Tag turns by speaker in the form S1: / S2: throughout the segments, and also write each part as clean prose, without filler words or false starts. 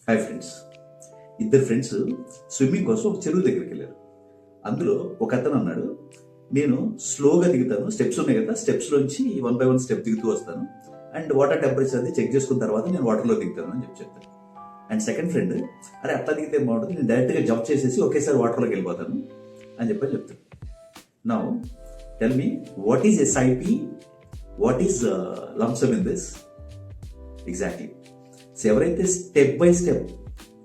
S1: Hi friends. ఇద్దరు friends swimming కోసం ఒక చెరువు దగ్గరికి వెళ్ళారు. అందులో ఒక అతను అన్నాడు, నేను స్లోగా దిగుతాను, స్టెప్స్ ఉన్నాయి కదా, స్టెప్స్లోంచి 1 by 1 స్టెప్ దిగుతూ వస్తాను అండ్ వాటర్ టెంపరేచర్ అది చెక్ చేసుకున్న తర్వాత నేను వాటర్లో దిగుతాను అని చెప్తాను. అండ్ సెకండ్ ఫ్రెండ్, అరే అట్లా దిగితే బాగుంటుంది, నేను డైరెక్ట్గా జంప్ చేసేసి ఒకేసారి వాటర్లోకి వెళ్ళిపోతాను అని చెప్తాను. Now tell me, what is SIP, what is lump sum in this? Exactly. So ఎవరైతే స్టెప్ బై స్టెప్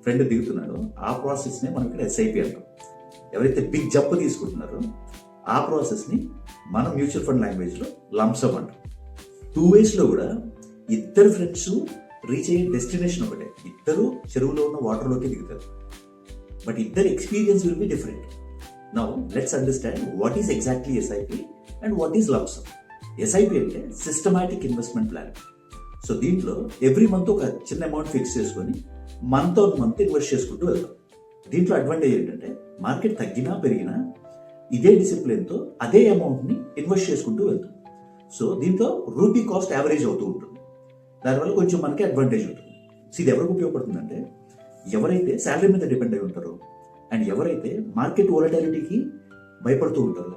S1: ఫ్రెండ్ దిగుతున్నాడో ఆ ప్రాసెస్నే మనం ఇక్కడ ఎస్ఐపి అంటాం. ఎవరైతే బిగ్ జంప్ తీసుకుంటున్నారో ఆ ప్రాసెస్ని మనం మ్యూచువల్ ఫండ్ లాంగ్వేజ్లో లంసమ్ అంటాం. 2 waysలో కూడా ఇద్దరు ఫ్రెండ్స్ రీచ్ అయ్యే డెస్టినేషన్ ఒకటే, ఇద్దరు చెరువులో ఉన్న వాటర్లోకి దిగుతారు. బట్ ఇద్దరు experience will be different. Now let's understand what is exactly SIP and what is lump sum. SIP అంటే సిస్టమాటిక్ ఇన్వెస్ట్మెంట్ ప్లాన్. సో దీంట్లో ఎవ్రీ మంత్ ఒక చిన్న అమౌంట్ ఫిక్స్ చేసుకొని మంత్ ఆన్ మంత్ ఇన్వెస్ట్ చేసుకుంటూ వెళ్తాం. దీంట్లో అడ్వాంటేజ్ ఏంటంటే మార్కెట్ తగ్గినా పెరిగినా ఇదే డిసిప్లిన్తో అదే అమౌంట్ని ఇన్వెస్ట్ చేసుకుంటూ వెళ్తాం. సో దీంట్లో రూపీ కాస్ట్ యావరేజ్ అవుతూ ఉంటుంది. దానివల్ల కొంచెం మనకి అడ్వాంటేజ్ ఉంటుంది. సో ఇది ఎవరికి ఉపయోగపడుతుందంటే ఎవరైతే శాలరీ మీద డిపెండ్ అయి ఉంటారో అండ్ ఎవరైతే మార్కెట్ వోలటాలిటీకి భయపడుతూ ఉంటారో,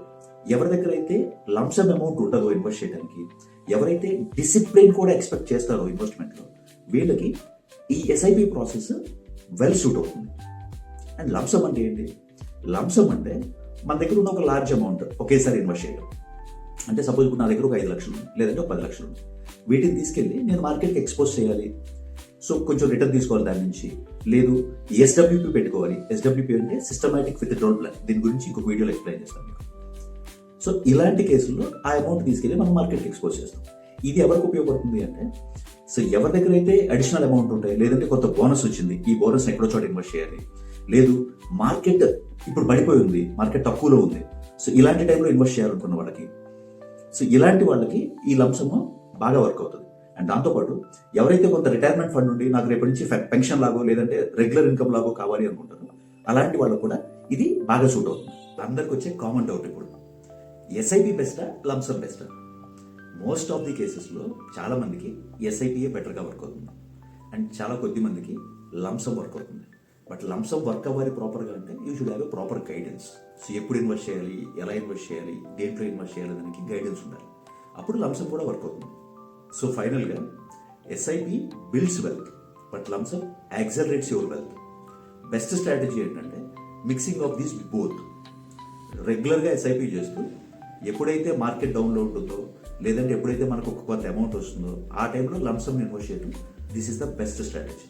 S1: ఎవరి దగ్గర అయితే లంసమ్ అమౌంట్ ఉంటుందో ఇన్వెస్ట్ చేయడానికి, ఎవరైతే డిసిప్లిన్ కూడా ఎక్స్పెక్ట్ చేస్తారో ఇన్వెస్ట్మెంట్లో, వీళ్ళకి ఈ ఎస్ఐపి ప్రాసెస్ వెల్ సూట్ అవుతుంది. అండ్ లంసమ్ అంటే ఏంటి? లంసమ్ అంటే మన దగ్గర ఉన్న ఒక లార్జ్ అమౌంట్ ఒకేసారి ఇన్వెస్ట్ చేయడం. అంటే సపోజ్ ఇప్పుడు నా దగ్గర ఒక 5 లక్షలు ఉంది, లేదంటే ఒక 10 లక్షలు ఉంది. వీటిని తీసుకెళ్ళి నేను మార్కెట్కి ఎక్స్పోజ్ చేయాలి, సో కొంచెం రిటర్న్ తీసుకోవాలి దాని నుంచి, లేదు ఎస్డబ్ల్యూపీ పెట్టుకోవాలి. ఎస్డబ్ల్యూపీ అంటే సిస్టమాటిక్ విత్డ్రావల్ ప్లాన్. దీని గురించి ఇంకొక వీడియోలో ఎక్స్ప్లెయిన్ చేస్తాను. సో ఇలాంటి కేసుల్లో ఆ అమౌంట్ తీసుకెళ్ళి మనం మార్కెట్కి ఎక్స్పోజ్ చేస్తాం. ఇది ఎవరికి ఉపయోగపడుతుంది అంటే, సో ఎవరి దగ్గర అయితే అడిషనల్ అమౌంట్ ఉంటాయి, లేదంటే కొంత బోనస్ వచ్చింది, ఈ బోనస్ ఎక్కడో చోట ఇన్వెస్ట్ చేయాలి, లేదు మార్కెట్ ఇప్పుడు పడిపోయి ఉంది, మార్కెట్ తక్కువలో ఉంది, సో ఇలాంటి టైంలో ఇన్వెస్ట్ చేయాలనుకున్న వాళ్ళకి, సో ఇలాంటి వాళ్ళకి ఈ లంసమ్ బాగా వర్క్ అవుతుంది. అండ్ దాంతోపాటు ఎవరైతే కొంత రిటైర్మెంట్ ఫండ్ ఉండి నాకు రేపటి నుంచి పెన్షన్ లాగో లేదంటే రెగ్యులర్ ఇన్కమ్ లాగో కావాలి అనుకుంటారు, అలాంటి వాళ్ళకు కూడా ఇది బాగా సూట్ అవుతుంది. అందరికి వచ్చే కామన్ డౌట్ ఇప్పుడు, ఎస్ఐపి బెస్టా లంసమ్ బెస్టా? మోస్ట్ ఆఫ్ ది కేసెస్లో చాలా మందికి ఎస్ఐపిఏ బెటర్గా వర్క్ అవుతుంది అండ్ చాలా కొద్ది మందికి లంసమ్ వర్క్ అవుతుంది. బట్ లంసమ్ వర్క్ అవ్వాలి ప్రాపర్గా అంటే you should have a proper guidance. So ఎప్పుడు ఇన్వెస్ట్ చేయాలి, ఎలా ఇన్వెస్ట్ చేయాలి, దేంట్లో ఇన్వెస్ట్ చేయాలి దానికి గైడెన్స్ ఉండాలి. అప్పుడు లంసమ్ కూడా వర్క్ అవుతుంది. సో ఫైనల్గా SIP builds wealth, but lumpsum accelerates your wealth. Best strategy ఏంటంటే మిక్సింగ్ ఆఫ్ దీస్ బోత్. రెగ్యులర్గా ఎస్ఐపి చేస్తూ ఎప్పుడైతే మార్కెట్ డౌన్లో ఉంటుందో లేదంటే ఎప్పుడైతే మనకు ఒక కొంత అమౌంట్ వస్తుందో ఆ టైంలో లంసమ్ ఇన్వెస్ట్ చేయడం, this is the best strategy.